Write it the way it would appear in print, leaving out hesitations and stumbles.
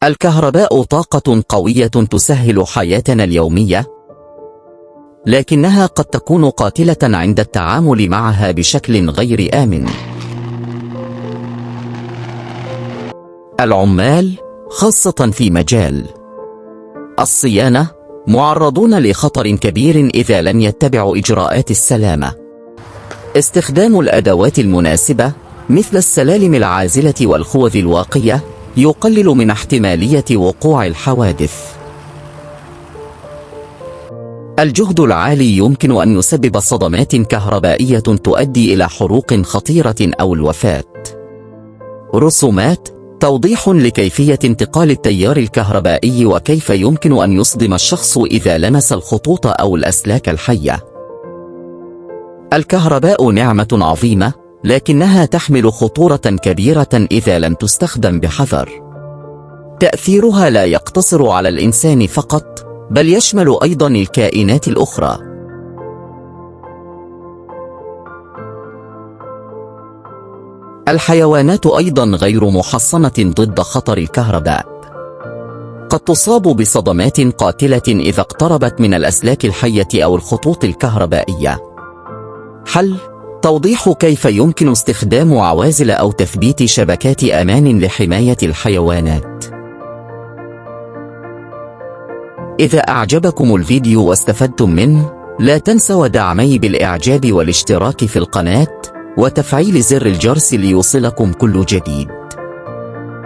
الكهرباء طاقة قوية تسهل حياتنا اليومية، لكنها قد تكون قاتلة عند التعامل معها بشكل غير آمن. العمال، خاصة في مجال الصيانة، معرضون لخطر كبير إذا لم يتبعوا إجراءات السلامة. استخدام الأدوات المناسبة مثل السلالم العازلة والخوذ الواقية يقلل من احتمالية وقوع الحوادث. الجهد العالي يمكن أن يسبب صدمات كهربائية تؤدي إلى حروق خطيرة أو الوفاة. رسومات توضيح لكيفية انتقال التيار الكهربائي وكيف يمكن أن يصدم الشخص إذا لمس الخطوط أو الأسلاك الحية. الكهرباء نعمة عظيمة، لكنها تحمل خطورة كبيرة إذا لم تستخدم بحذر. تأثيرها لا يقتصر على الإنسان فقط، بل يشمل أيضا الكائنات الأخرى. الحيوانات أيضا غير محصنة ضد خطر الكهرباء. قد تصاب بصدمات قاتلة إذا اقتربت من الأسلاك الحية أو الخطوط الكهربائية. حل: توضيح كيف يمكن استخدام عوازل أو تثبيت شبكات أمان لحماية الحيوانات. إذا أعجبكم الفيديو واستفدتم منه، لا تنسوا دعمي بالإعجاب والاشتراك في القناة وتفعيل زر الجرس ليوصلكم كل جديد.